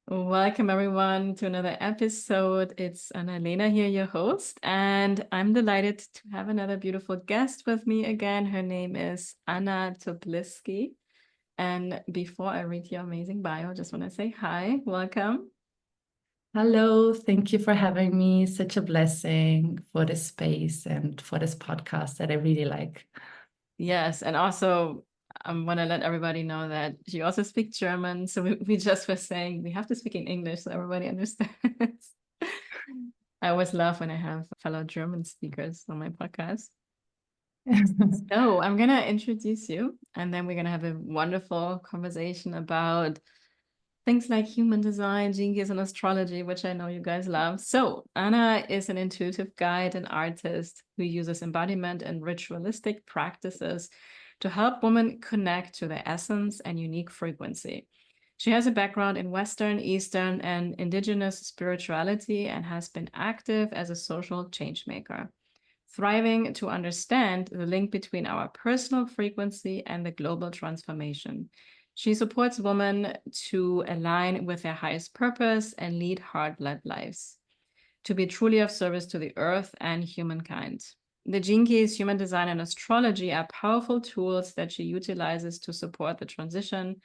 Welcome everyone to another episode. It's Anna here, your host, and I'm delighted to have another beautiful guest with me again. Her name is Anna Topliyski. And before I read your amazing bio, I just want to say hi, welcome. Hello, thank you for having me. Such a blessing for this space and for this podcast that I really like. Yes, and also I want to let everybody know that she also speaks German. So we just were saying we have to speak in English so everybody understands. I always love when I have fellow German speakers on my podcast. So I'm going to introduce you, and then we're going to have a wonderful conversation about things like human design, gene keys, and astrology, which I know you guys love. So Anna is an intuitive guide and artist who uses embodiment and ritualistic practices to help women connect to their essence and unique frequency. She has a background in Western, Eastern, and Indigenous spirituality and has been active as a social change maker, thriving to understand the link between our personal frequency and the global transformation. She supports women to align with their highest purpose and lead heart-led lives, to be truly of service to the earth and humankind. The Gene Keys, human design, and astrology are powerful tools that she utilizes to support the transition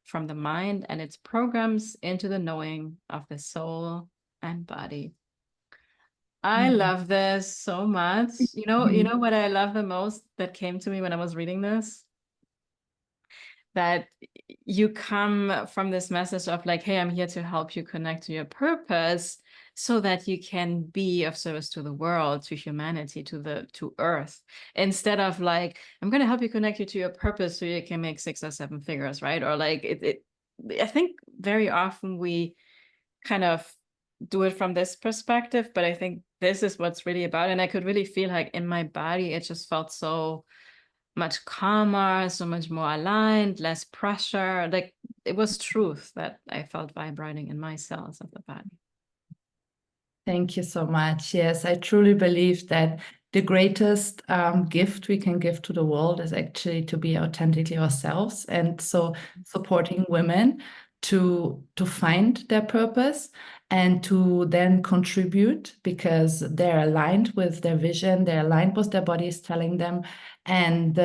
from the mind and its programs into the knowing of the soul and body. I love this so much. You know what I love the most that came to me when I was reading this? That you come from this message of like, hey, I'm here to help you connect to your purpose so that you can be of service to the world, to humanity, to earth, instead of like, I'm going to help you connect you to your purpose so you can make 6 or 7 figures, right? Or like I think very often we kind of do it from this perspective, but I think this is what's really about. And I could really feel like in my body, it just felt so much calmer, so much more aligned, less pressure. Like it was truth that I felt vibrating in my cells of the body. Thank you so much. Yes, I truly believe that the greatest gift we can give to the world is actually to be authentically ourselves. And so supporting women to find their purpose and to then contribute because they're aligned with their vision, they're aligned with their body is telling them, and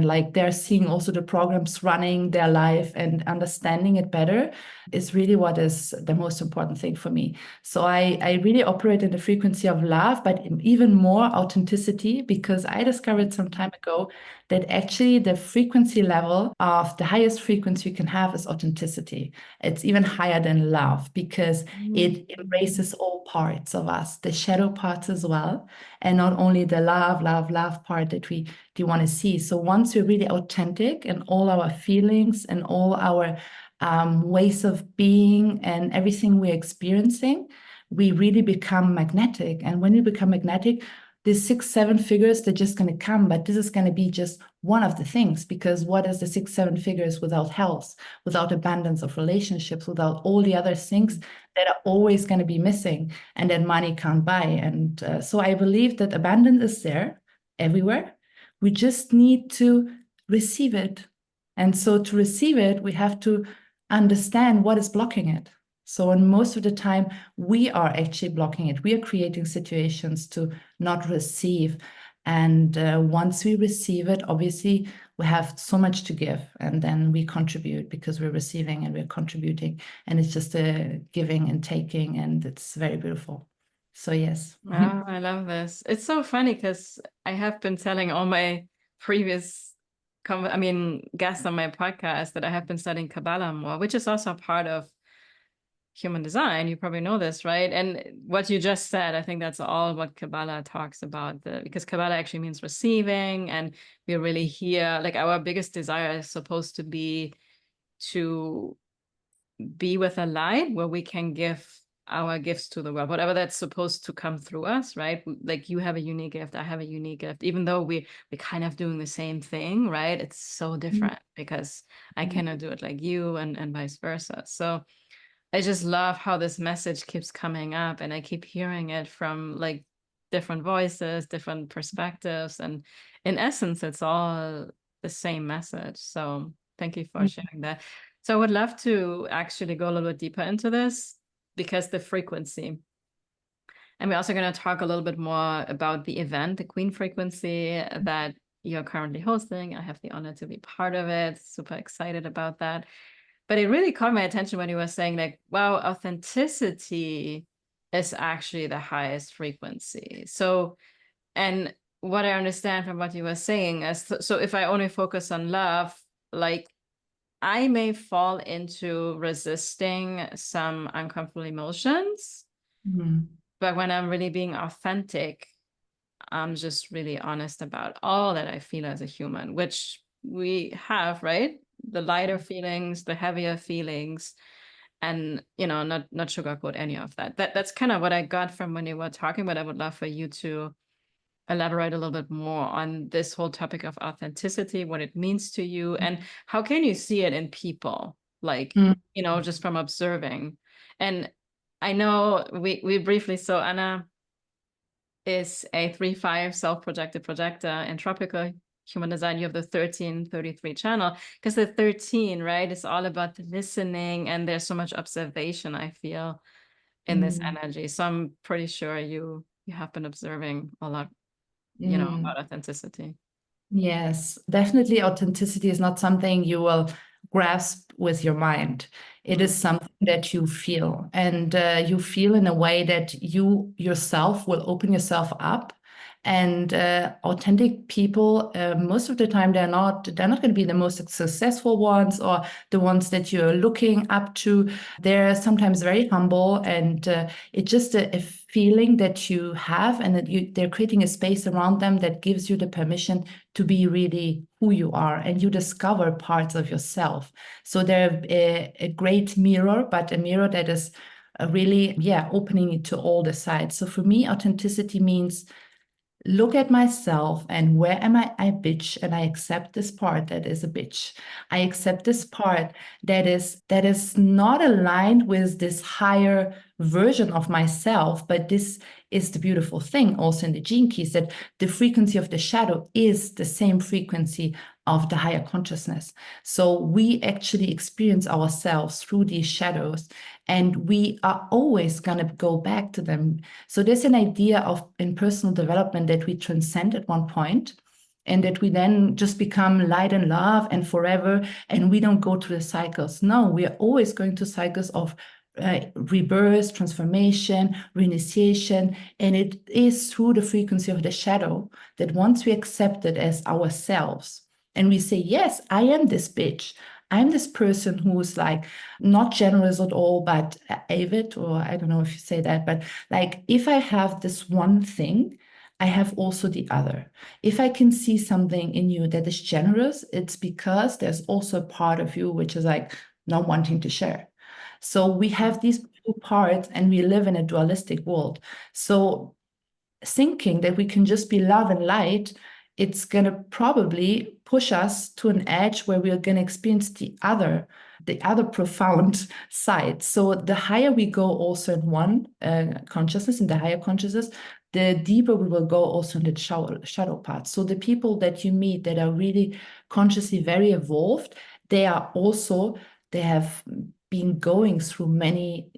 like they're seeing also the programs running their life and understanding it better is really what is the most important thing for me. So I really operate in the frequency of love, but even more authenticity, because I discovered some time ago that actually the frequency level of the highest frequency you can have is authenticity. It's even higher than love because it embraces all parts of us, the shadow parts as well, and not only the love part that we do want to see. So once we're really authentic in all our feelings and all our ways of being and everything we're experiencing, we really become magnetic. And when we become magnetic, these 6, 7 figures, they're just going to come. But this is going to be just one of the things, because what is the 6, 7 figures without health, without abundance of relationships, without all the other things that are always going to be missing and that money can't buy? And so I believe that abundance is there everywhere. We just need to receive it. And so to receive it, we have to understand what is blocking it. So, and most of the time, we are actually blocking it. We are creating situations to not receive. And once we receive it, obviously, we have so much to give. And then we contribute because we're receiving and we're contributing. And it's just a giving and taking. And it's very beautiful. So, yes. Oh, I love this. It's so funny because I have been telling all my previous guests on my podcast that I have been studying Kabbalah more, which is also a part of human design. You probably know this, right? And what you just said, I think that's all what Kabbalah talks about, because Kabbalah actually means receiving, and we're really here, like our biggest desire is supposed to be with a light where we can give our gifts to the world, whatever that's supposed to come through us, right? Like you have a unique gift, I have a unique gift, even though we're kind of doing the same thing, right? It's so different because I cannot do it like you, and vice versa. So I just love how this message keeps coming up, and I keep hearing it from like different voices, different perspectives, and in essence, it's all the same message. So thank you for sharing that. So I would love to actually go a little bit deeper into this, because the frequency, and we're also going to talk a little bit more about the event, the Queen frequency that you're currently hosting. I have the honor to be part of it. Super excited about that. But it really caught my attention when you were saying, like, wow, authenticity is actually the highest frequency. So, and what I understand from what you were saying is, so if I only focus on love, like, I may fall into resisting some uncomfortable emotions, but when I'm really being authentic, I'm just really honest about all that I feel as a human, which we have, right? The lighter feelings, the heavier feelings, and not sugarcoat any of that. That's kind of what I got from when you were talking, but I would love for you to elaborate a little bit more on this whole topic of authenticity, what it means to you, and how can you see it in people, like, just from observing. And I know we briefly saw Anna is a 3-5 self-projected projector in tropical human design. You have the 1333 channel, because the 13, right, is all about the listening, and there's so much observation, I feel, in this energy. So I'm pretty sure you have been observing a lot, about authenticity. Yes, definitely authenticity is not something you will grasp with your mind. It is something that you feel, and you feel in a way that you yourself will open yourself up. And authentic people, most of the time, they're not going to be the most successful ones or the ones that you're looking up to. They're sometimes very humble, and it's just a feeling that you have, and that they're creating a space around them that gives you the permission to be really who you are, and you discover parts of yourself. So they're a great mirror, but a mirror that is really, opening it to all the sides. So for me, authenticity means look at myself, and where am I a bitch, and I accept this part that is a bitch. I accept this part that is not aligned with this higher version of myself. But this is the beautiful thing also in the gene keys, that the frequency of the shadow is the same frequency of the higher consciousness. So we actually experience ourselves through these shadows, and we are always going to go back to them. So there's an idea of in personal development that we transcend at one point, and that we then just become light and love and forever, and we don't go through the cycles. No, we are always going to cycles of rebirth, transformation, reinitiation. And it is through the frequency of the shadow that once we accept it as ourselves, and we say, yes, I am this bitch. I'm this person who's like not generous at all, but avid, or I don't know if you say that, but like if I have this one thing, I have also the other. If I can see something in you that is generous, it's because there's also a part of you which is like not wanting to share. So we have these two parts, and we live in a dualistic world. So thinking that we can just be love and light, it's going to probably push us to an edge where we're going to experience the other profound side. So the higher we go also in one consciousness, in the higher consciousness, the deeper we will go also in the shadow part. So the people that you meet that are really consciously very evolved, they have been going through many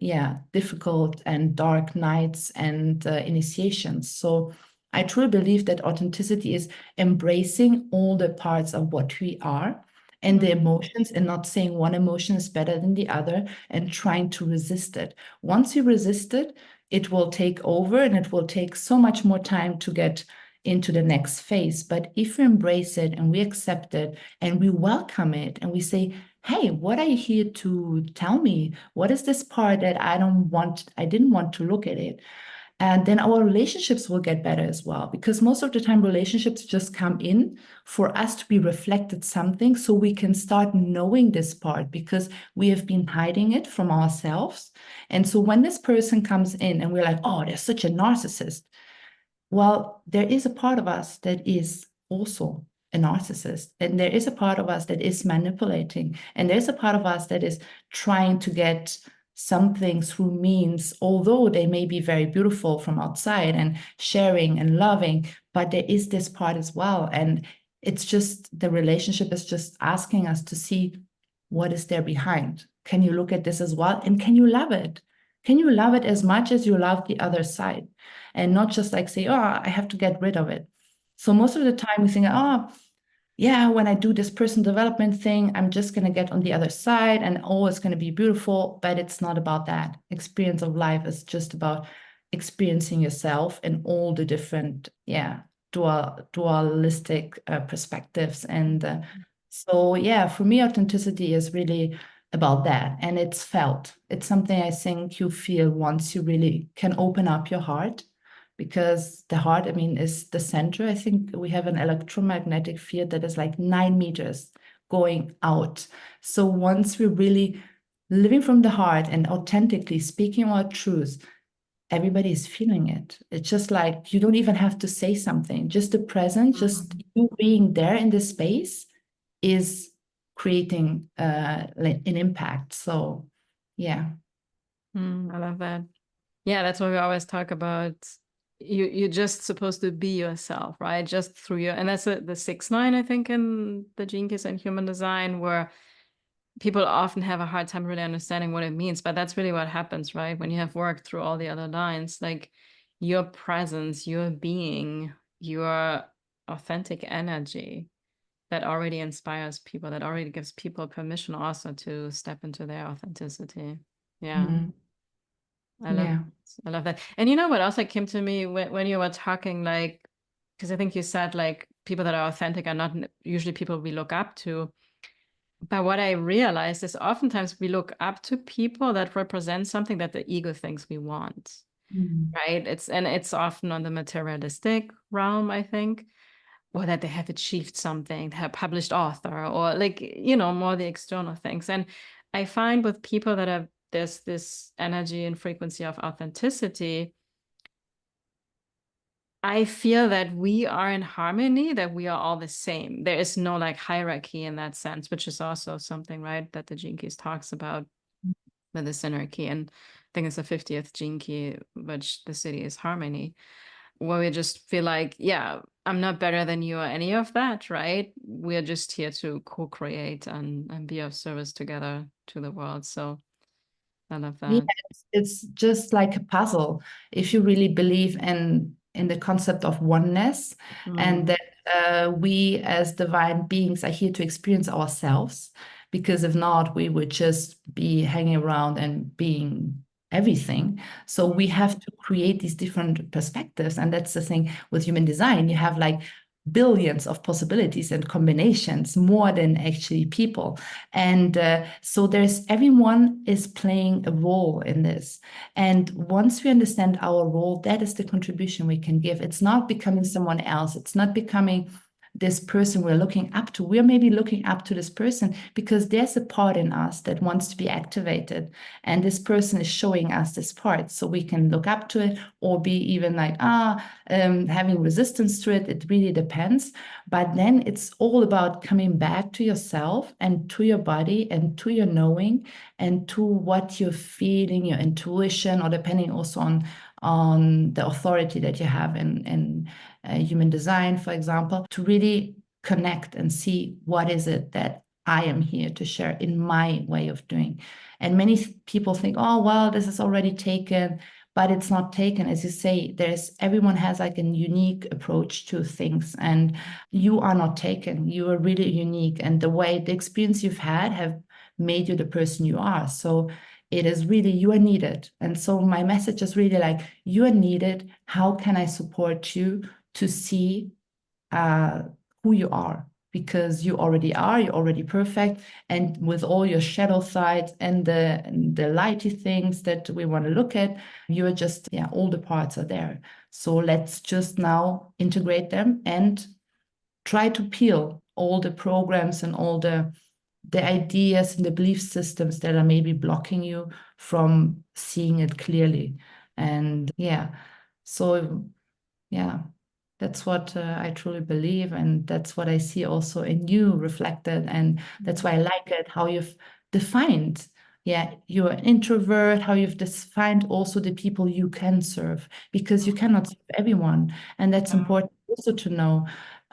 difficult and dark nights and initiations. So I truly believe that authenticity is embracing all the parts of what we are and the emotions, and not saying one emotion is better than the other and trying to resist it. Once you resist it, it will take over, and it will take so much more time to get into the next phase. But if we embrace it and we accept it and we welcome it and we say, hey, what are you here to tell me? What is this part that I didn't want to look at it? And then our relationships will get better as well, because most of the time relationships just come in for us to be reflected something, so we can start knowing this part, because we have been hiding it from ourselves. And so when this person comes in and we're like, oh, they're such a narcissist. Well, there is a part of us that is also a narcissist, and there is a part of us that is manipulating, and there's a part of us that is trying to get something through means, although they may be very beautiful from outside and sharing and loving, but there is this part as well. And it's just the relationship is just asking us to see what is there behind? Can you look at this as well? And can you love it? Can you love it as much as you love the other side? And not just like say, oh, I have to get rid of it. So most of the time we think, oh, yeah, when I do this personal development thing, I'm just going to get on the other side and oh, it's going to be beautiful. But it's not about that. Experience of life is just about experiencing yourself in all the different, dualistic perspectives. And so, yeah, for me, authenticity is really about that. And it's felt. It's something I think you feel once you really can open up your heart, because the heart, I mean, is the center. I think we have an electromagnetic field that is like 9 meters going out. So once we're really living from the heart and authentically speaking our truth, everybody is feeling it. It's just like you don't even have to say something. Just the presence, just you being there in the space is creating an impact. So, yeah. I love that. Yeah, that's why we always talk about you're just supposed to be yourself, right? Just through your, and that's the 6-9, I think, in the Gene Keys and Human Design, where people often have a hard time really understanding what it means. But that's really what happens, right? When you have worked through all the other lines, like your presence, your being, your authentic energy that already inspires people, that already gives people permission also to step into their authenticity. Yeah. Mhm. I love Yeah. I love that. And you know what else like came to me when you were talking, like, because I think you said like people that are authentic are not usually people we look up to. But what I realized is oftentimes we look up to people that represent something that the ego thinks we want, Mhm. right? It's often on the materialistic realm, I think, or that they have achieved something, they have published author, or like, more the external things. And I find with people that have this energy and frequency of authenticity, I feel that we are in harmony, that we are all the same. There is no like hierarchy in that sense, which is also something, right, that the Gene Keys talks about with the synarchy. And I think it's the 50th Gene Key, which the city is harmony, where we just feel like, yeah, I'm not better than you or any of that, right? We're just here to co-create and be of service together to the world. So I love Yeah, that. it's just like a puzzle. If you really believe in the concept of oneness, and Mm. that we as divine beings are here to experience ourselves, because if not, we would just be hanging around and being everything. So we have to create these different perspectives, and that's the thing with human design. You have like billions of possibilities and combinations, more than actually people. And so there's everyone is playing a role in this. And once we understand our role, that is the contribution we can give. It's not becoming someone else. It's not becoming this person we're looking up to. We're maybe looking up to this person because there's a part in us that wants to be activated. And this person is showing us this part. So we can look up to it or be even like, having resistance to it. It really depends. But then it's all about coming back to yourself and to your body and to your knowing and to what you're feeling, your intuition, or depending also on the authority that you have in human design, for example, to really connect and see what is it that I am here to share in my way of doing. And many people think, oh, well, this is already taken, but it's not taken. As you say, everyone has like a unique approach to things, and you are not taken. You are really unique. And the experience you've had have made you the person you are. So it is really, you are needed. And so my message is really like, you are needed. How can I support you to see uh, who you are? Because you already are, you're already perfect. And with all your shadow sides and the lighty things that we want to look at, you're just, yeah, all the parts are there. So let's just now integrate them and try to peel all the programs and all the ideas and the belief systems that are maybe blocking you from seeing it clearly. And yeah, so yeah, that's what I truly believe, and that's what I see also in you reflected, and that's why I like it how you've defined. Yeah, you're an introvert, how you've defined also the people you can serve, because you cannot serve everyone. And that's Yeah. important also to know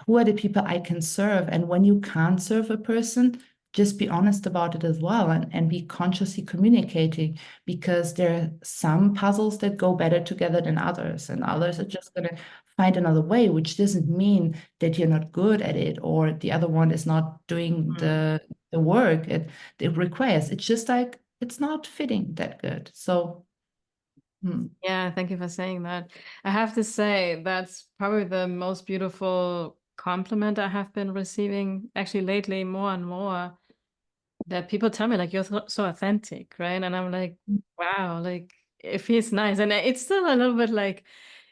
who are the people I can serve. And when you can't serve a person, just be honest about it as well, and be consciously communicating, because there are some puzzles that go better together than others, and others are just going to find another way, which doesn't mean that you're not good at it or the other one is not doing the work it requires. It's just like it's not fitting that good. So Yeah, thank you for saying that. I have to say that's probably the most beautiful compliment I have been receiving actually lately, more and more, that people tell me like you're so authentic, right? And I'm like, wow, like it feels nice. And it's still a little bit like,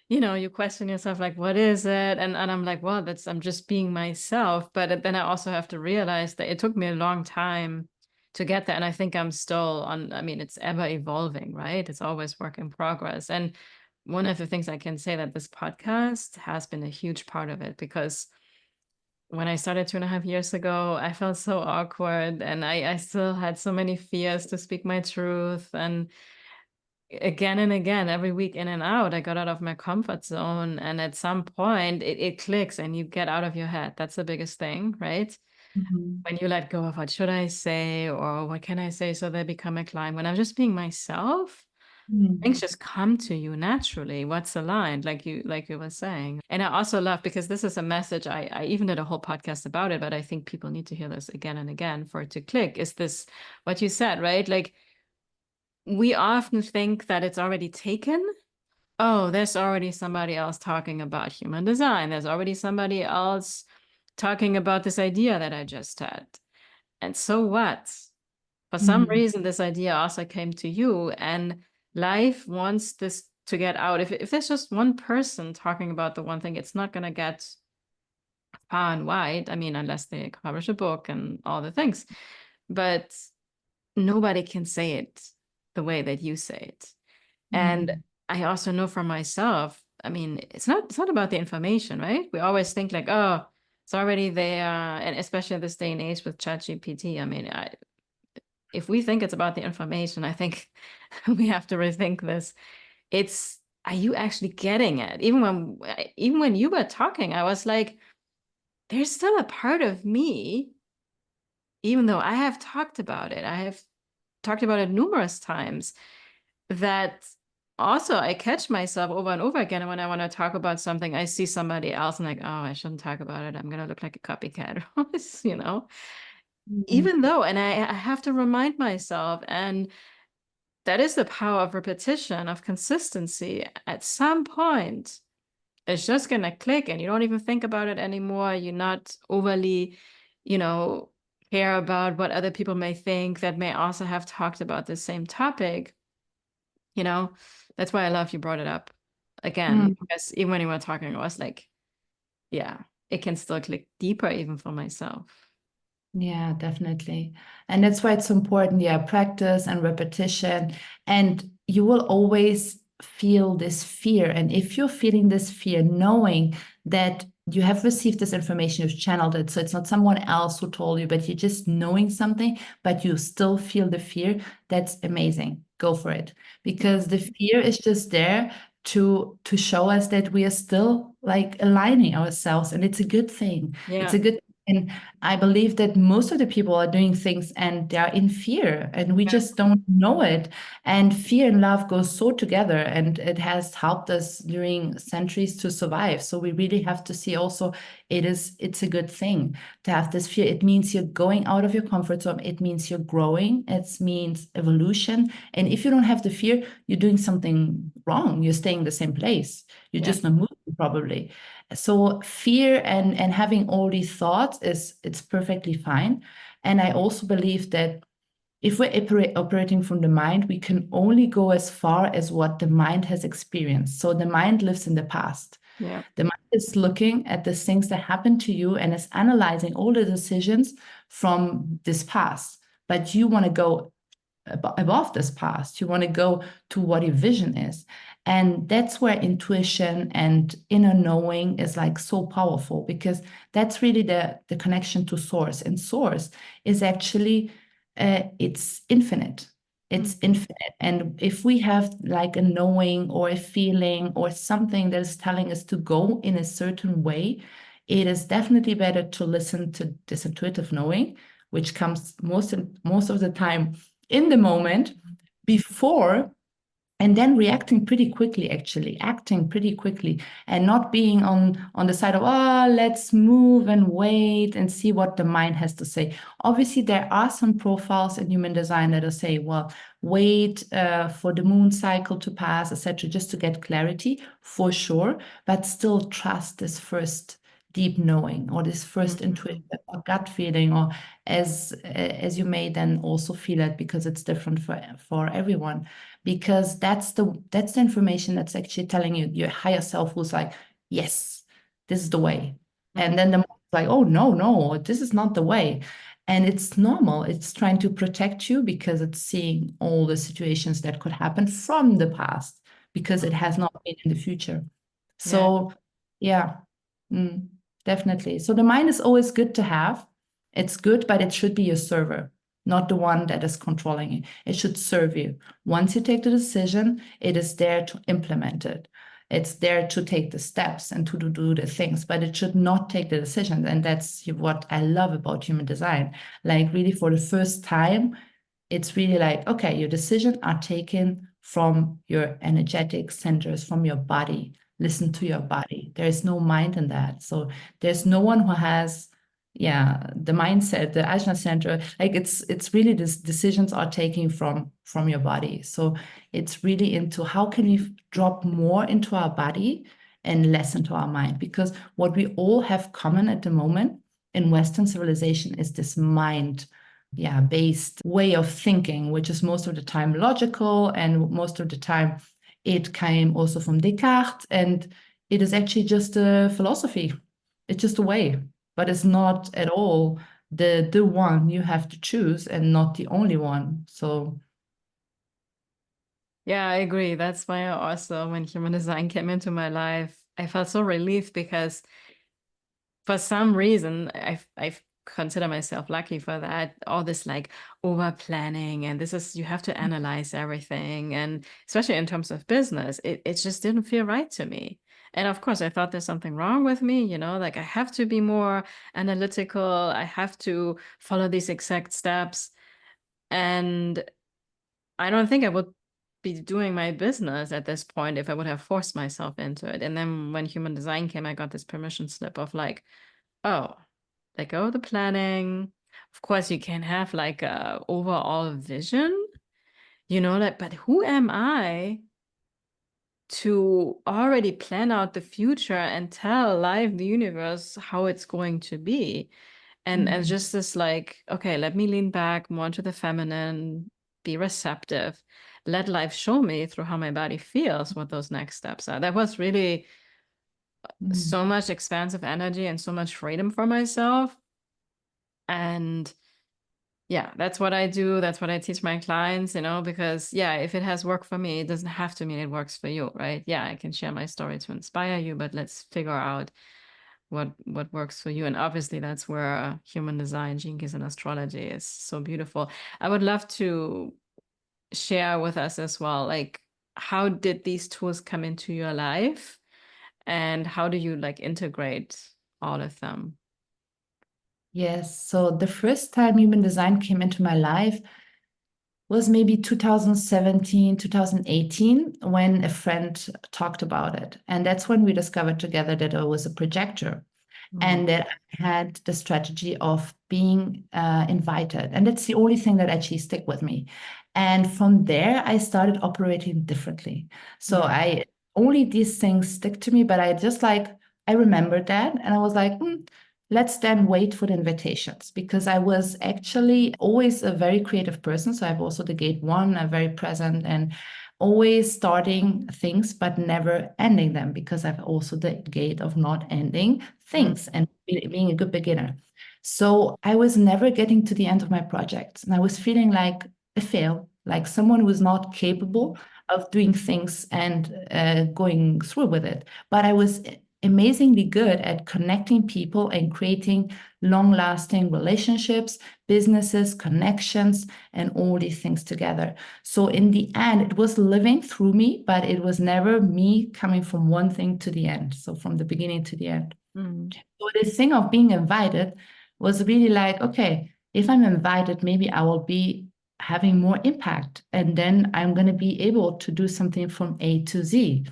you question yourself, like, what is it? And I'm like, well, I'm just being myself. But then I also have to realize that it took me a long time to get there. And I think I'm still I mean, it's ever evolving, right? It's always work in progress. And one of the things I can say that this podcast has been a huge part of it, because when I started 2.5 years ago, I felt so awkward, and I still had so many fears to speak my truth. And again and again, every week in and out, I got out of my comfort zone. And at some point, it clicks and you get out of your head. That's the biggest thing, right? When you let go of what should I say or what can I say so they become a client. When I'm just being myself, things just come to you naturally. What's aligned, like you were saying. And I also love, because this is a message, I even did a whole podcast about it, but I think people need to hear this again and again for it to click, is this what you said, right? Like, we often think that it's already taken. Oh, there's already somebody else talking about human design. There's already somebody else talking about this idea that I just had. And so what? For some reason, this idea also came to you, and life wants this to get out. If there's just one person talking about the one thing, it's not going to get far and wide. I mean, unless they publish a book and all the things. But nobody can say it the way that you say it. And I also know for myself, I mean, it's not about the information, right? We always think like, oh, it's already there. And especially in this day and age with ChatGPT, I mean, if we think it's about the information, I think we have to rethink this. Are you actually getting it? Even when you were talking, I was like, there's still a part of me, even though I have talked about it. I have talked about it numerous times, that also I catch myself over and over again. And when I want to talk about something, I see somebody else and like, oh, I shouldn't talk about it. I'm going to look like a copycat, even though, and I have to remind myself, and that is the power of repetition, of consistency. At some point, it's just going to click and you don't even think about it anymore. You're not overly, you know, care about what other people may think that may also have talked about the same topic. That's why I love you brought it up again, because even when you were talking, I was like, yeah, it can still click deeper even for myself. Yeah, definitely. And that's why it's important. Yeah, practice and repetition. And you will always feel this fear. And if you're feeling this fear, knowing that you have received this information, you've channeled it. So it's not someone else who told you, but you're just knowing something, but you still feel the fear. That's amazing. Go for it. Because the fear is just there to show us that we are still like aligning ourselves. And it's a good thing. It's Yeah. a good. And I believe that most of the people are doing things and they're in fear and we just don't know it. And fear and love go so together, and it has helped us during centuries to survive. So we really have to see also it's a good thing to have this fear. It means you're going out of your comfort zone. It means you're growing. It means evolution. And if you don't have the fear, you're doing something wrong. You're staying in the same place. You're just not moving probably. So fear and having all these thoughts it's perfectly fine. And I also believe that if we're operating from the mind, we can only go as far as what the mind has experienced. So the mind lives in the past. Yeah. The mind is looking at the things that happened to you and is analyzing all the decisions from this past. But you want to go above this past. You want to go to what your vision is. And that's where intuition and inner knowing is like so powerful, because that's really the connection to source. And source is actually, it's infinite. It's infinite. And if we have like a knowing or a feeling or something that is telling us to go in a certain way, it is definitely better to listen to this intuitive knowing which comes most of the time in the moment before, and then reacting pretty quickly, actually acting pretty quickly, and not being on the side of, oh, let's move and wait and see what the mind has to say. Obviously, there are some profiles in human design that will say, well, wait for the moon cycle to pass, etc., just to get clarity, for sure, but still trust this first deep knowing, or this first intuition or gut feeling, or as you may then also feel it, because it's different for everyone, because that's the information that's actually telling you, your higher self, who's like, yes, this is the way. And then the mind's like, oh, no, this is not the way. And it's normal. It's trying to protect you because it's seeing all the situations that could happen from the past, because it has not been in the future. So yeah, definitely. So the mind is always good to have. It's good, but it should be your server, not the one that is controlling you. It should serve you. Once you take the decision, it is there to implement it. It's there to take the steps and to do the things, but it should not take the decisions. And that's what I love about human design. Like, really, for the first time, it's really like, okay, your decisions are taken from your energetic centers, from your body. Listen to your body. There is no mind in that. So there's no one who has, the mindset, the Ajna center. Like, it's really, these decisions are taken from your body. So it's really into how can we drop more into our body and less into our mind, because what we all have common at the moment in Western civilization is this mind based way of thinking, which is most of the time logical, and most of the time it came also from Descartes, and it is actually just a philosophy. It's just a way, but it's not at all the one you have to choose, and not the only one. So yeah, I agree. That's why also, when human design came into my life, I felt so relieved, because for some reason I've consider myself lucky for that. All this like over planning, and this is, you have to analyze everything, and especially in terms of business, it just didn't feel right to me. And of course, I thought there's something wrong with me, like I have to be more analytical, I have to follow these exact steps. And I don't think I would be doing my business at this point if I would have forced myself into it. And then when human design came, I got this permission slip of like, oh, let go of the planning. Of course, you can have like a overall vision, like, but who am I to already plan out the future and tell life, the universe, how it's going to be? And just this like, okay, let me lean back more into the feminine, be receptive, let life show me through how my body feels what those next steps are. That was really so much expansive energy and so much freedom for myself. And yeah, that's what I do. That's what I teach my clients, because if it has worked for me, it doesn't have to mean it works for you, right? Yeah, I can share my story to inspire you, but let's figure out what works for you. And obviously that's where human design, gene keys, and astrology is so beautiful. I would love to share with us as well, like, how did these tools come into your life, and how do you like integrate all of them? yes, so the first time human design came into my life was maybe 2017, 2018, when a friend talked about it. And that's when we discovered together that I was a projector, and that I had the strategy of being invited. And that's the only thing that actually stick with me. And from there, I started operating differently. So I only these things stick to me, but I remembered that. And I was like, let's then wait for the invitations, because I was actually always a very creative person. So I have also the gate 1, a very present, and always starting things but never ending them, because I've also the gate of not ending things and being a good beginner. So I was never getting to the end of my projects, and I was feeling like a fail, like someone who was not capable of doing things and going through with it. But I was amazingly good at connecting people and creating long-lasting relationships, businesses, connections, and all these things together. So in the end, it was living through me, but it was never me coming from one thing to the end. So from the beginning to the end. So the thing of being invited was really like, okay, if I'm invited, maybe I will be having more impact. And then I'm going to be able to do something from A to Z.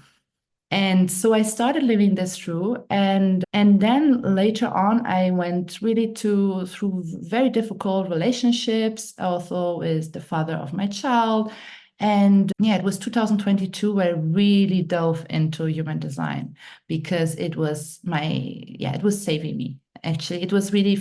And so I started living this through, and then later on I went really through very difficult relationships, also with the father of my child. And yeah, it was 2022 where I really dove into human design, because it was it was saving me. Actually, it was really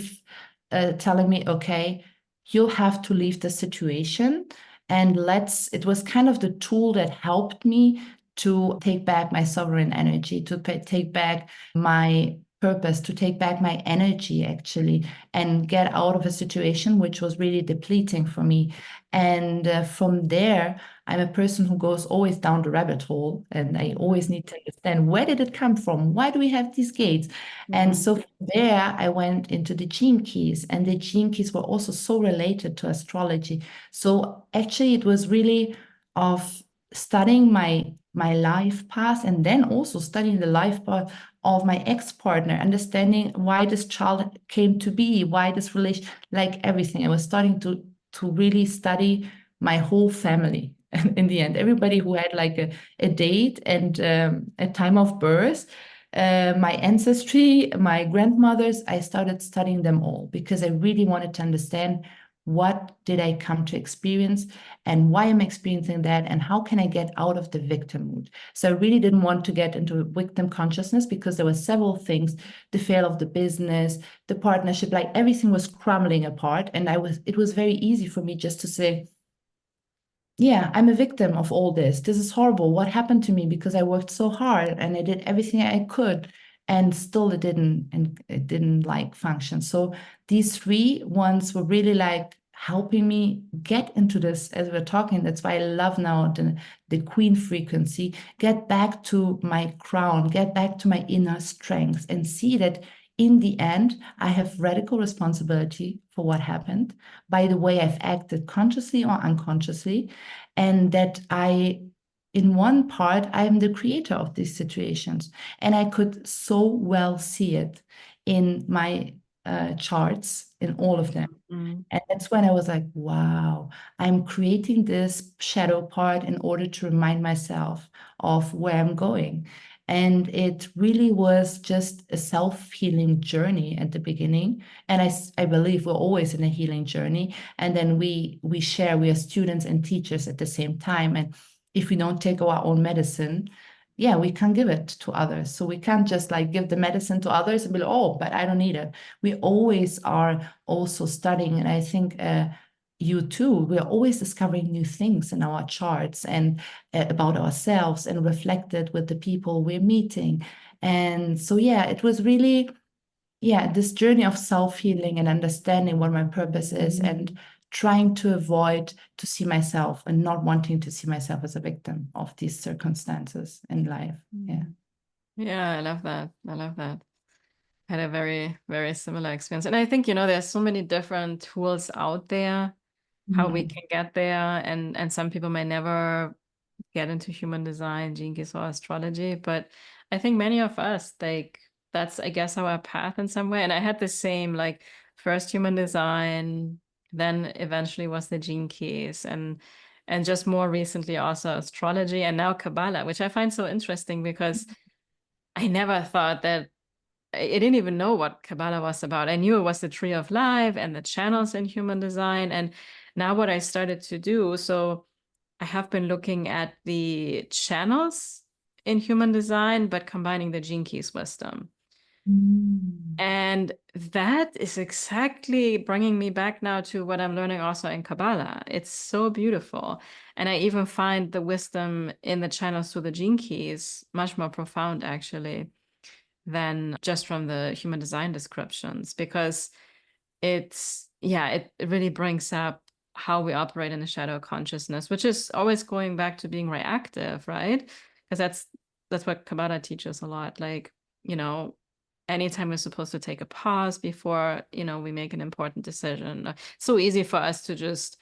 telling me, okay, you'll have to leave the situation, and it was kind of the tool that helped me to take back my sovereign energy, to take back my purpose, to take back my energy, actually, and get out of a situation which was really depleting for me. And from there, I'm a person who goes always down the rabbit hole, and I always need to understand, where did it come from? Why do we have these gates? And so from there, I went into the gene keys, and the gene keys were also so related to astrology. So actually, it was really of studying my life path, and then also studying the life path of my ex-partner, understanding why this child came to be, why this relation, like everything. I was starting to really study my whole family. And in the end, everybody who had like a date and a time of birth, my ancestry, my grandmothers, I started studying them all, because I really wanted to understand, what did I come to experience, and why I'm experiencing that, and how can I get out of the victim mood. So I really didn't want to get into victim consciousness, because there were several things: the fail of the business, the partnership, like everything was crumbling apart. And it was very easy for me just to say, yeah, I'm a victim of all this. This is horrible. What happened to me? Because I worked so hard and I did everything I could, and still it didn't like function. So these three ones were really like helping me get into this as we're talking. That's why I love now the queen frequency, get back to my crown, get back to my inner strength, and see that in the end, I have radical responsibility for what happened, by the way I've acted consciously or unconsciously, and that in one part, I am the creator of these situations. And I could so well see it in my charts, in all of them. And that's when I was like, wow, I'm creating this shadow part in order to remind myself of where I'm going. And it really was just a self-healing journey at the beginning. And I believe we're always in a healing journey. And then we share, we are students and teachers at the same time. And if we don't take our own medicine, yeah, we can't give it to others. So we can't just like give the medicine to others and be like, oh, but I don't need it. We always are also studying. And I think you too, we're always discovering new things in our charts, and about ourselves, and reflected with the people we're meeting. And so, yeah, it was really, yeah, this journey of self-healing and understanding what my purpose is, and trying to avoid to see myself, and not wanting to see myself as a victim of these circumstances in life. Yeah. Yeah, I love that. I love that. Had a very, very similar experience. And I think, there's so many different tools out there, how we can get there. And some people may never get into human design, gene keys, or astrology. But I think many of us, like, that's, I guess, our path in some way. And I had the same, like, first human design, then eventually was the gene keys, and just more recently also astrology, and now Kabbalah, which I find so interesting, because I never thought that, I didn't even know what Kabbalah was about. I knew it was the tree of life and the channels in human design. And now what I started to do, so I have been looking at the channels in human design, but combining the gene keys wisdom. And that is exactly bringing me back now to what I'm learning also in Kabbalah. It's so beautiful. And I even find the wisdom in the channels through the gene keys much more profound, actually, than just from the human design descriptions, because it really brings up how we operate in the shadow consciousness, which is always going back to being reactive, right? Because that's what Kabbalah teaches a lot. Like, anytime we're supposed to take a pause before, we make an important decision. It's so easy for us to just,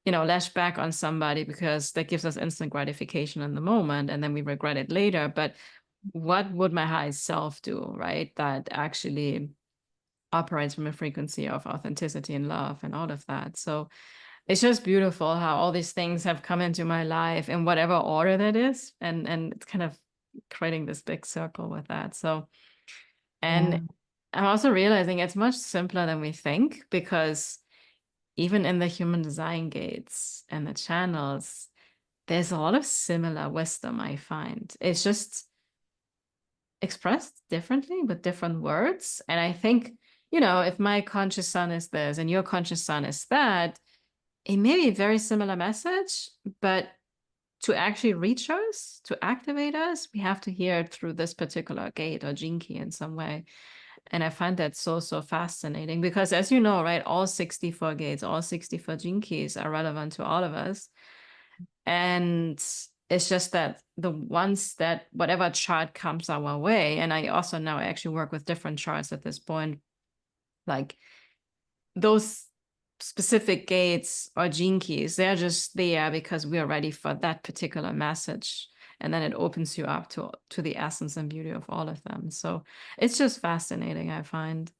lash back on somebody, because that gives us instant gratification in the moment, and then we regret it later. But what would my high self do, right? That actually operates from a frequency of authenticity and love and all of that. So it's just beautiful how all these things have come into my life in whatever order that is, and it's kind of creating this big circle with that. So, and Yeah. I'm also realizing it's much simpler than we think, because even in the human design gates and the channels, there's a lot of similar wisdom, I find. It's just expressed differently with different words. And I think, if my conscious sun is this and your conscious sun is that, it may be a very similar message, but to actually reach us, to activate us, we have to hear it through this particular gate or gene key in some way. And I find that so, so fascinating, because as you know, right, all 64 gates, all 64 gene keys are relevant to all of us. And it's just that the ones that whatever chart comes our way, and I also now actually work with different charts at this point, like those specific gates or gene keys, they're just there because we are ready for that particular message. And then it opens you up to the essence and beauty of all of them. So it's just fascinating, I find.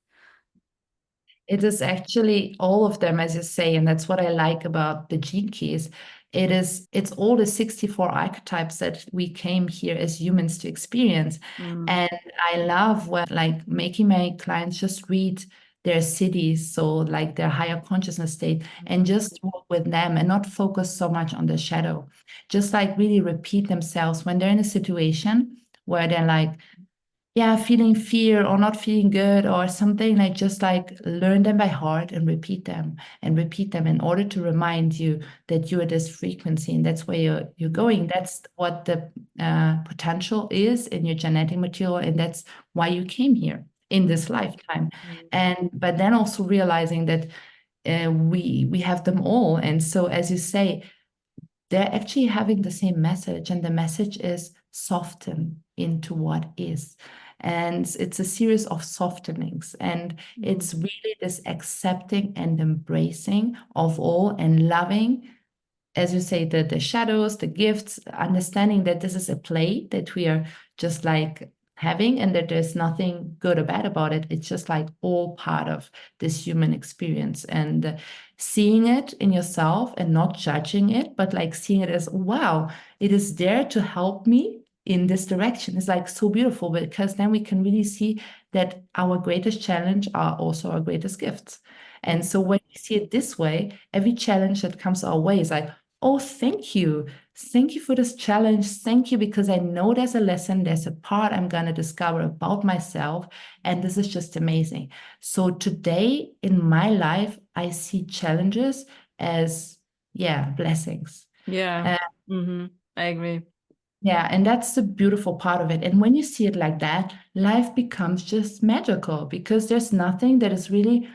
It is actually all of them, as you say, and that's what I like about the gene keys. It's all the 64 archetypes that we came here as humans to experience. And I love when like making my clients just read their cities, so like their higher consciousness state, and just work with them and not focus so much on the shadow. Just like really repeat themselves when they're in a situation where they're like, yeah, feeling fear or not feeling good or something, like just like learn them by heart and repeat them in order to remind you that you are this frequency and that's where you're going. That's what the potential is in your genetic material, and that's why you came here in this lifetime. And but then also realizing that we have them all, and so as you say, they're actually having the same message, and the message is soften into what is. And it's a series of softenings, and it's really this accepting and embracing of all and loving, as you say, the shadows, the gifts, understanding that this is a play that we are just like having, and that there's nothing good or bad about it. It's just like all part of this human experience, and seeing it in yourself and not judging it, but like seeing it as, wow, it is there to help me in this direction. Is like so beautiful, because then we can really see that our greatest challenge are also our greatest gifts. And so when you see it this way, every challenge that comes our way is like, oh, thank you. Thank you for this challenge. Thank you, because I know there's a lesson, there's a part I'm going to discover about myself. And this is just amazing. So today in my life, I see challenges as, yeah, blessings. Yeah. I agree. Yeah, and that's the beautiful part of it. And when you see it like that, life becomes just magical, because there's nothing that is really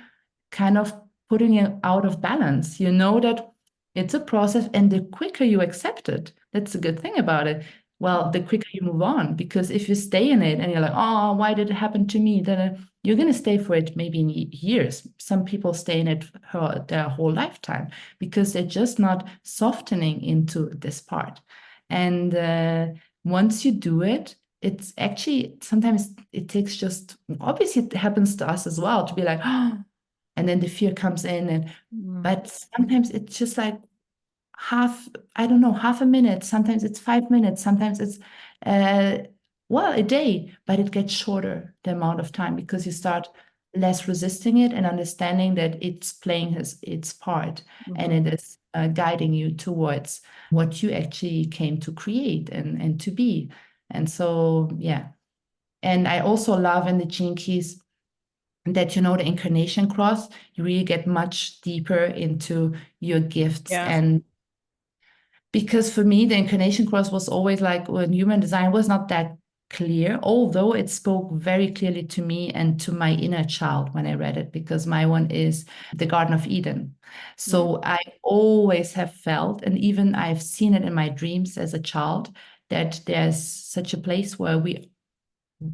kind of putting it out of balance. You know that it's a process, and the quicker you accept it, that's a good thing about it. Well, the quicker you move on, because if you stay in it and you're like, oh, why did it happen to me? Then you're going to stay for it maybe in years. Some people stay in it for their whole lifetime, because they're just not softening into this part. And once you do it, it's actually sometimes it takes just, obviously it happens to us as well, to be like, oh, and then the fear comes in, and but sometimes it's just like half, I don't know, half a minute, sometimes it's 5 minutes, sometimes it's well, a day, but it gets shorter, the amount of time, because you start less resisting it and understanding that it's playing its part, and it is guiding you towards what you actually came to create and to be. And so yeah, and I also love in the gene keys that, the incarnation cross, you really get much deeper into your gifts. Yeah. And because for me, the incarnation cross was always like, when human design was not that clear, although it spoke very clearly to me and to my inner child when I read it, because my one is the Garden of Eden. So I always have felt, and even I've seen it in my dreams as a child, that there's such a place where we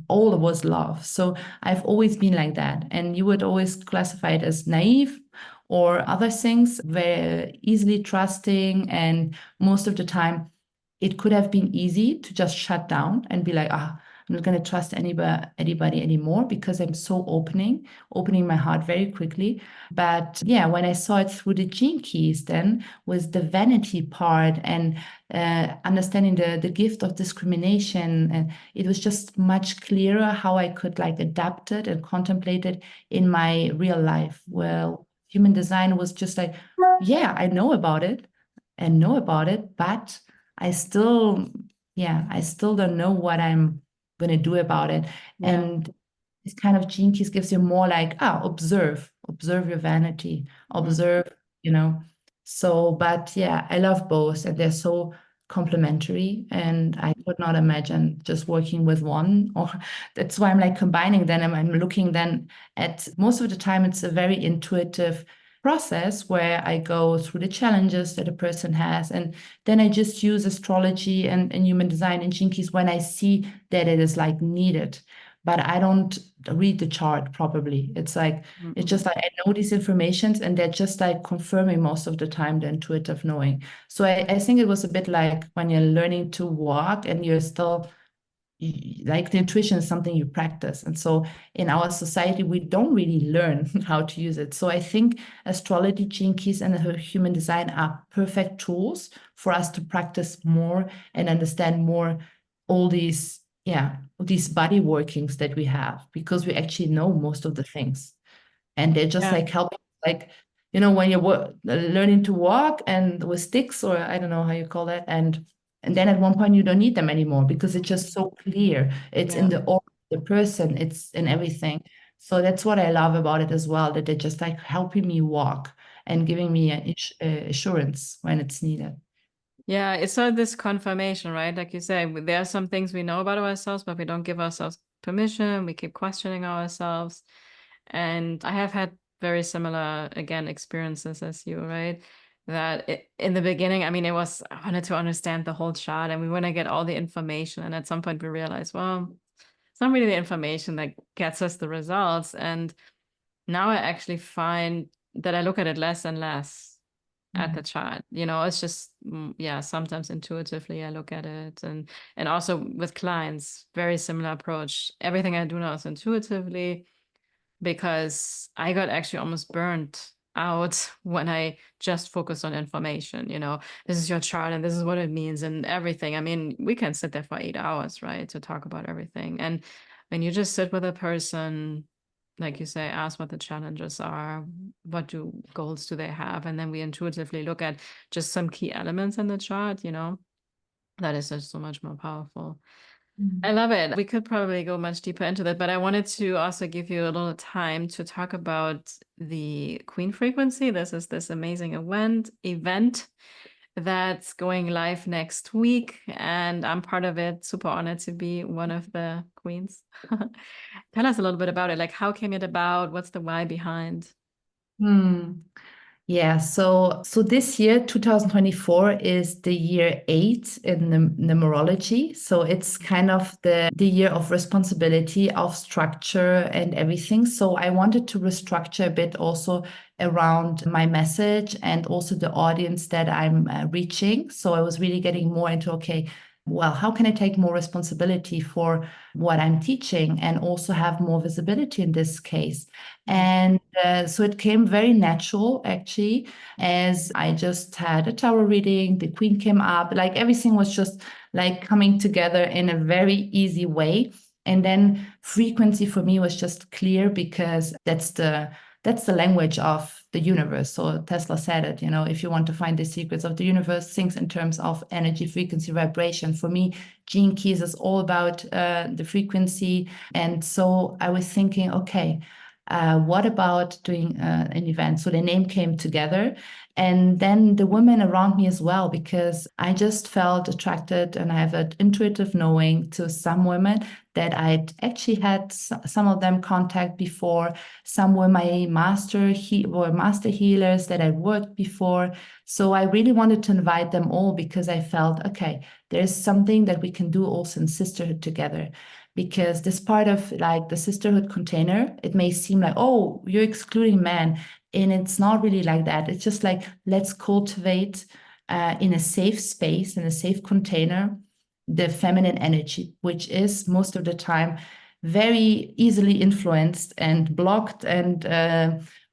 all was love. So I've always been like that. And you would always classify it as naive or other things, very easily trusting. And most of the time, it could have been easy to just shut down and be like, I'm not going to trust anybody anymore because I'm so opening my heart very quickly. But yeah, when I saw it through the gene keys, then was the vanity part and understanding the gift of discrimination, and it was just much clearer how I could like adapt it and contemplate it in my real life. Well, human design was just like, yeah, I know about it and know about it, but I still, yeah, I still don't know what I'm going to do about it. Yeah. And this kind of gene keys gives you more like, observe your vanity, observe, you know. So, but yeah, I love both and they're so complementary. And I could not imagine just working with one, or that's why I'm like combining them. I'm looking then at most of the time, it's a very intuitive process where I go through the challenges that a person has. And then I just use astrology and human design and gene keys when I see that it is like needed. But I don't read the chart properly. It's like, it's just like I know these informations and they're just like confirming most of the time the intuitive knowing. So I think it was a bit like when you're learning to walk and you're still like the intuition is something you practice. And so in our society, we don't really learn how to use it. So I think astrology, gene keys, and human design are perfect tools for us to practice more and understand more all these, yeah, these body workings that we have, because we actually know most of the things. And they're just Yeah. like helping, like, you know, when you're learning to walk and with sticks, or I don't know how you call that, and then at one point you don't need them anymore because it's just so clear. It's in Yeah. the aura of the person, it's in everything. So that's what I love about it as well, that they're just like helping me walk and giving me assurance when it's needed. Yeah, it's sort of this confirmation, right? Like you say, there are some things we know about ourselves, but we don't give ourselves permission. We keep questioning ourselves. And I have had very similar, again, experiences as you, right? That in the beginning, I mean, I wanted to understand the whole chart and we want to get all the information. And at some point we realized, well, it's not really the information that gets us the results. And now I actually find that I look at it less and less at the chart. It's just, yeah, sometimes intuitively I look at it. And also with clients, very similar approach. Everything I do now is intuitively, because I got actually almost burnt out when I just focused on information. This is your chart and this is what it means and everything. I mean, we can sit there for 8 hours, right, to talk about everything. And when you just sit with a person, like you say, ask what the challenges are, goals do they have, and then we intuitively look at just some key elements in the chart, that is just so much more powerful. I love it. We could probably go much deeper into that, but I wanted to also give you a little time to talk about the Queen frequency. This is this amazing event that's going live next week, and I'm part of it. Super honored to be one of the queens. Tell us a little bit about it. Like, how came it about? What's the why behind? Hmm. Yeah, so this year, 2024, is the year 8 in the numerology. So it's kind of the year of responsibility, of structure and everything. So I wanted to restructure a bit also around my message and also the audience that I'm reaching. So I was really getting more into, okay, well, how can I take more responsibility for what I'm teaching and also have more visibility in this case? And so it came very natural, actually, as I just had a tarot reading, the Queen came up, like everything was just like coming together in a very easy way. And then frequency for me was just clear because that's the language of the universe. So Tesla said it, if you want to find the secrets of the universe, things in terms of energy, frequency, vibration. For me, Gene Keys is all about the frequency. And so I was thinking, okay, what about doing an event? So the name came together. And then the women around me as well, because I just felt attracted and I have an intuitive knowing to some women that I'd actually had some of them contact before. Some were my master healers that I worked before. So I really wanted to invite them all because I felt, okay, there's something that we can do also in sisterhood together. Because this part of like the sisterhood container, it may seem like, oh, you're excluding men. And it's not really like that. It's just like, let's cultivate in a safe space, in a safe container, the feminine energy, which is most of the time very easily influenced and blocked and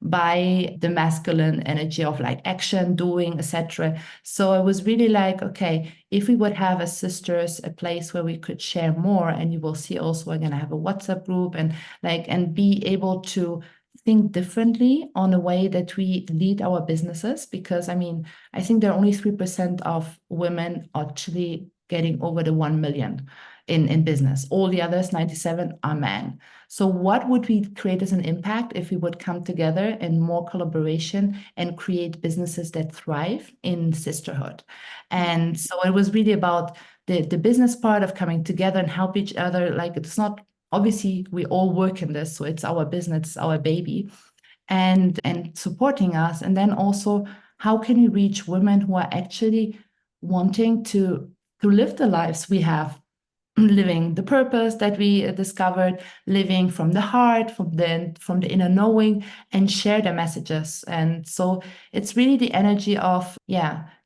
by the masculine energy of like action, doing, etc. So I was really like, okay, if we would have as sisters a place where we could share more, and you will see also we're gonna have a WhatsApp group and like and be able to think differently on a way that we lead our businesses, because I mean, I think there are only 3% of women actually getting over the 1 million in business. All the others, 97, are men. So what would we create as an impact if we would come together in more collaboration and create businesses that thrive in sisterhood? And so it was really about the business part of coming together and help each other. Like, it's not, obviously we all work in this, so it's our business, it's our baby, and supporting us. And then also, how can we reach women who are actually wanting to live the lives we have, living the purpose that we discovered, living from the heart, from the inner knowing, and share their messages. And so it's really the energy of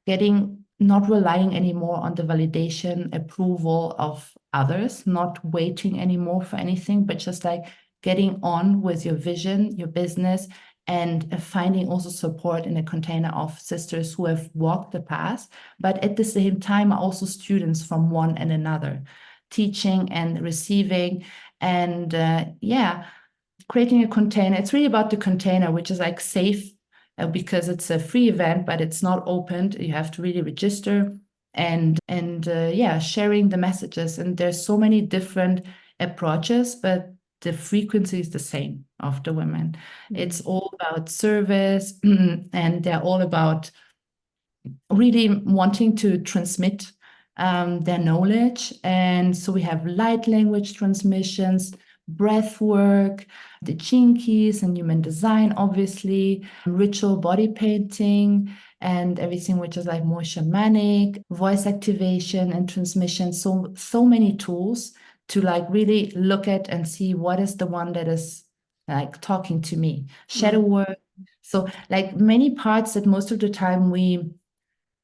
getting, not relying anymore on the validation, approval of others, not waiting anymore for anything, but just like getting on with your vision, your business, and finding also support in a container of sisters who have walked the path, but at the same time are also students from one and another, teaching and receiving. And creating a container. It's really about the container, which is like safe, because it's a free event, but it's not opened. You have to really register and sharing the messages. And there's so many different approaches, but the frequency is the same of the women. It's all about service, and they're all about really wanting to transmit their knowledge. And so we have light language transmissions, breath work, the gene keys and human design, obviously, ritual body painting, and everything which is like more shamanic, voice activation and transmission. So many tools to like really look at and see what is the one that is like talking to me. Shadow work. So like many parts that most of the time we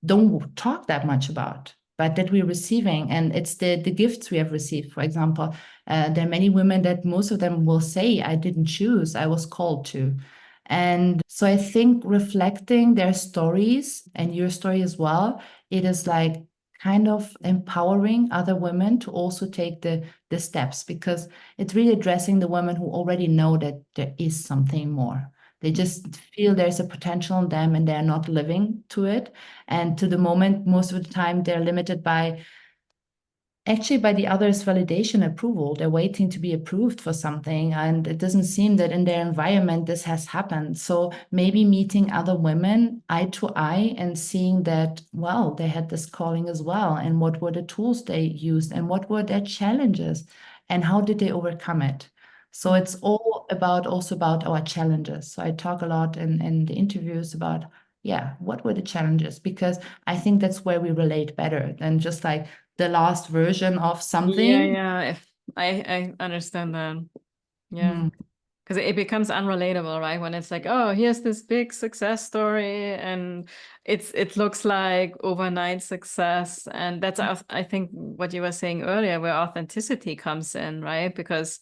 don't talk that much about, but that we're receiving. And it's the gifts we have received. For example, there are many women that most of them will say, I didn't choose, I was called to. And so I think reflecting their stories and your story as well, it is like kind of empowering other women to also take the steps, because it's really addressing the women who already know that there is something more. They just feel there's a potential in them and they're not living to it. And to the moment, most of the time, they're limited by the others' validation, approval. They're waiting to be approved for something. And it doesn't seem that in their environment this has happened. So maybe meeting other women eye to eye and seeing that, well, they had this calling as well. And what were the tools they used? And what were their challenges? And how did they overcome it? So it's all about also about our challenges. So I talk a lot in the interviews about, what were the challenges? Because I think that's where we relate better than just like the last version of something. Yeah. I understand that. Yeah. Because it becomes unrelatable, right? When it's like, oh, here's this big success story, and it looks like overnight success. And that's, I think, what you were saying earlier, where authenticity comes in, right? Because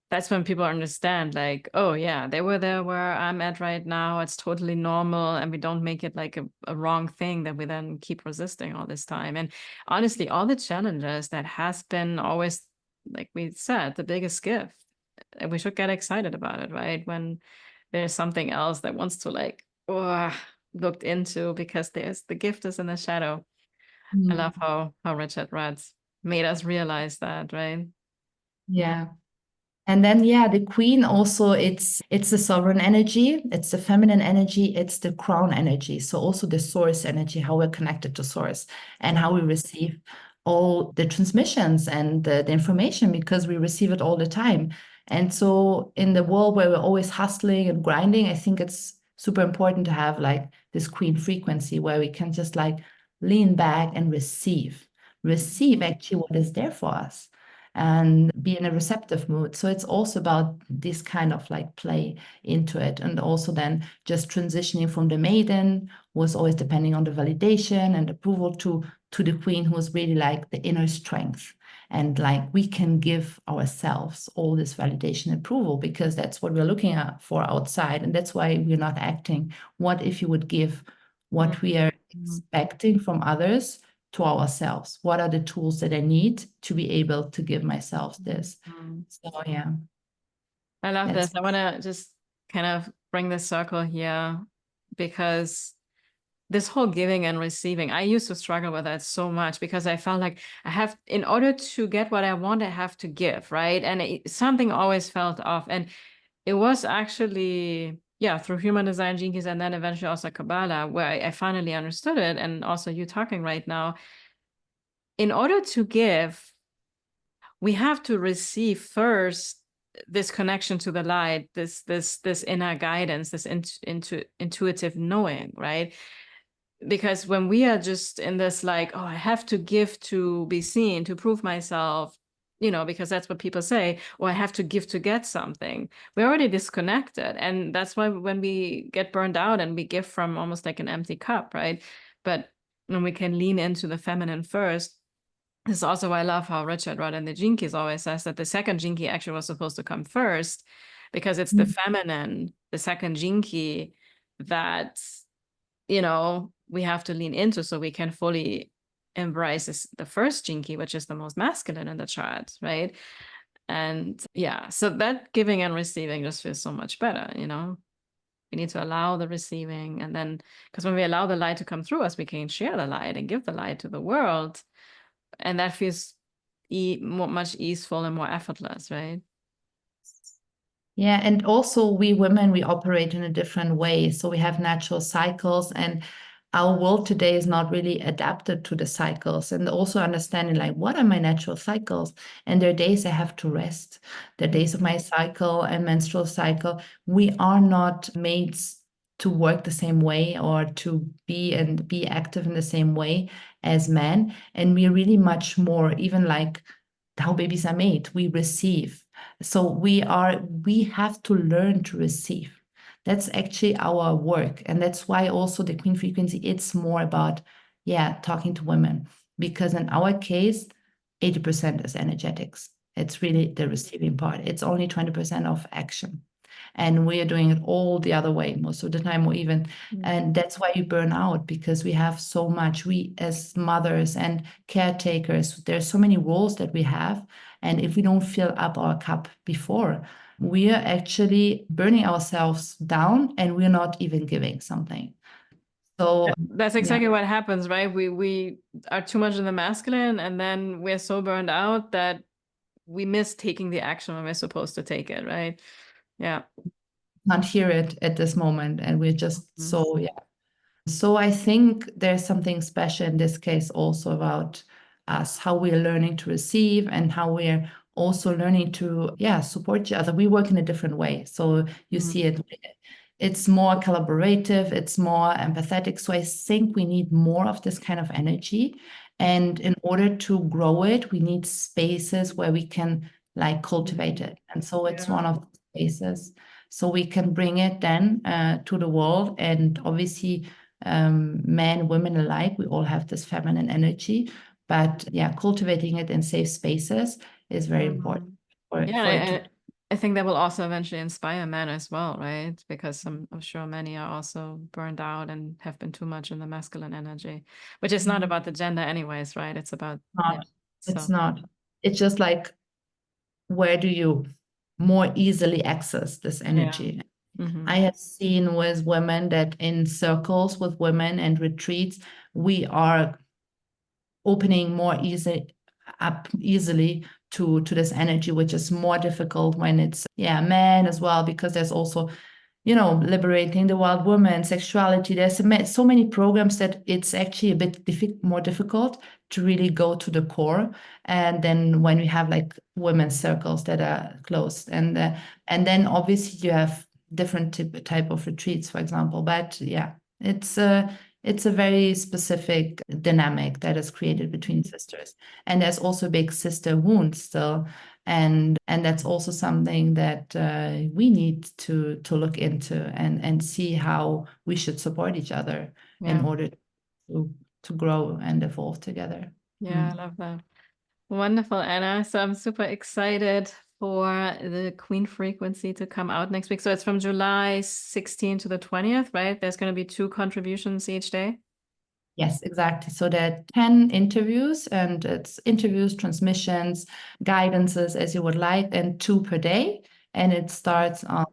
that's when people understand, like, oh yeah, they were there where I'm at right now. It's totally normal, and we don't make it like a wrong thing that we then keep resisting all this time. And honestly, all the challenges, that has been always, like we said, the biggest gift. And we should get excited about it, right? When there's something else that wants to like, looked into, because there's the gift is in the shadow. I love how Richard Rudd made us realize that, right? Yeah. And then, the queen also, it's the sovereign energy, it's the feminine energy, it's the crown energy. So also the source energy, how we're connected to source and how we receive all the transmissions and the information, because we receive it all the time. And so in the world where we're always hustling and grinding, I think it's super important to have like this queen frequency where we can just like lean back and receive actually what is there for us. and be in a receptive mood. So it's also about this kind of like play into it. And also then just transitioning from the maiden, was always depending on the validation and approval, to the queen, who was really like the inner strength. And like we can give ourselves all this validation approval, because that's what we're looking at for outside. And that's why we're not acting. What if you would give what we are expecting from others to ourselves? What are the tools that I need to be able to give myself this? So yeah. I love this. I want to just kind of bring this circle here, because this whole giving and receiving, I used to struggle with that so much, because I felt like I have, in order to get what I want, I have to give, right? And something always felt off. And it was actually, yeah, through human design, Gene Keys, and then eventually also Kabbalah, where I finally understood it. And also you talking right now, in order to give, we have to receive first this connection to the light, this inner guidance, this intuitive knowing, right? Because when we are just in this like, oh, I have to give to be seen, to prove myself, because that's what people say, or I have to give to get something, we're already disconnected. And that's why when we get burned out and we give from almost like an empty cup, right? But when we can lean into the feminine first, this is also why I love how Richard Rudd in the Gene Keys always says that the second Gene Key actually was supposed to come first, because it's the feminine, the second Gene Key, that we have to lean into, so we can fully embrace the first Gene Key, which is the most masculine in the chart, right? And yeah, so that giving and receiving just feels so much better. We need to allow the receiving, and then, because when we allow the light to come through us, we can share the light and give the light to the world, and that feels much easeful and more effortless, right? Yeah, and also we women, we operate in a different way. So we have natural cycles, and our world today is not really adapted to the cycles. And also understanding like, what are my natural cycles? And there are days I have to rest. The days of my cycle and menstrual cycle, we are not made to work the same way, or to be active in the same way as men. And we're really much more, even like how babies are made, we receive. So we have to learn to receive. That's actually our work. And that's why also the Queen Frequency, it's more about, talking to women. Because in our case, 80% is energetics. It's really the receiving part. It's only 20% of action. And we are doing it all the other way most of the time, or even, and that's why you burn out, because we have so much. We, as mothers and caretakers, there's so many roles that we have. And if we don't fill up our cup before, we are actually burning ourselves down, and we're not even giving something. So that's exactly what happens, right? We are too much in the masculine, and then we're so burned out that we miss taking the action when we're supposed to take it, right? Yeah. Can't hear it at this moment, and we're just So I think there's something special in this case also about us, how we're learning to receive, and how we're also learning to support each other. We work in a different way. So you see it's more collaborative, it's more empathetic. So I think we need more of this kind of energy. And in order to grow it, we need spaces where we can like cultivate it. And so it's one of the spaces. So we can bring it then to the world. And obviously, men, women alike, we all have this feminine energy. But cultivating it in safe spaces is very important. I think that will also eventually inspire men as well, right? Because I'm sure many are also burned out and have been too much in the masculine energy, which is not about the gender anyways, right? It's about it's not. It's just like, where do you more easily access this energy? I have seen with women that in circles with women and retreats, we are opening more easily to this energy, which is more difficult when it's men as well, because there's also liberating the wild woman, sexuality. There's so many programs that it's actually a bit more difficult to really go to the core. And then when we have like women's circles that are closed, and then obviously you have different type of retreats, for example. But it's it's a very specific dynamic that is created between sisters. And there's also big sister wounds still. And that's also something that we need to look into and see how we should support each other in order to grow and evolve together. Yeah, I love that. Wonderful, Anna. So I'm super excited for the Queen Frequency to come out next week. So it's from July 16th to the 20th, right? There's going to be 2 contributions each day. Yes, exactly. So there are 10 interviews, and it's interviews, transmissions, guidances as you would like, and 2 per day. And it starts on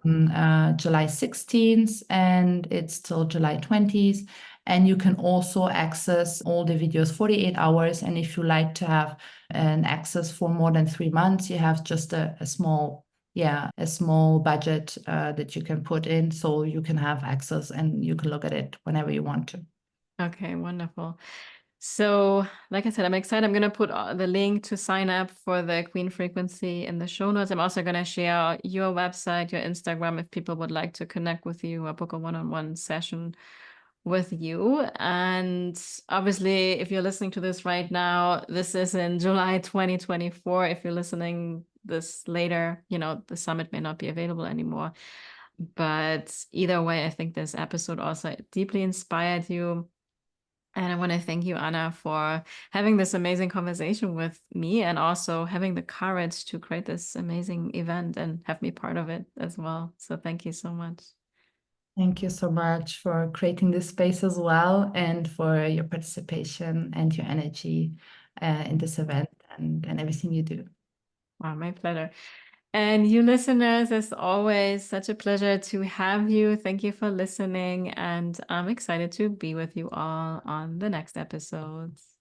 July 16th and it's till July 20th. And you can also access all the videos 48 hours. And if you like to have an access for more than 3 months, you have just a small budget that you can put in, so you can have access and you can look at it whenever you want to. Okay, wonderful. So, like I said, I'm excited. I'm going to put the link to sign up for the Queen Frequency in the show notes. I'm also going to share your website, your Instagram, if people would like to connect with you or book a one-on-one session with you. And obviously, if you're listening to this right now, this is in July 2024. If you're listening this later, the summit may not be available anymore. But either way, I think this episode also deeply inspired you. And I want to thank you, Anna, for having this amazing conversation with me and also having the courage to create this amazing event and have me part of it as well. So thank you so much. Thank you so much for creating this space as well, and for your participation and your energy in this event and everything you do. Wow, my pleasure. And you listeners, as always, such a pleasure to have you. Thank you for listening. And I'm excited to be with you all on the next episodes.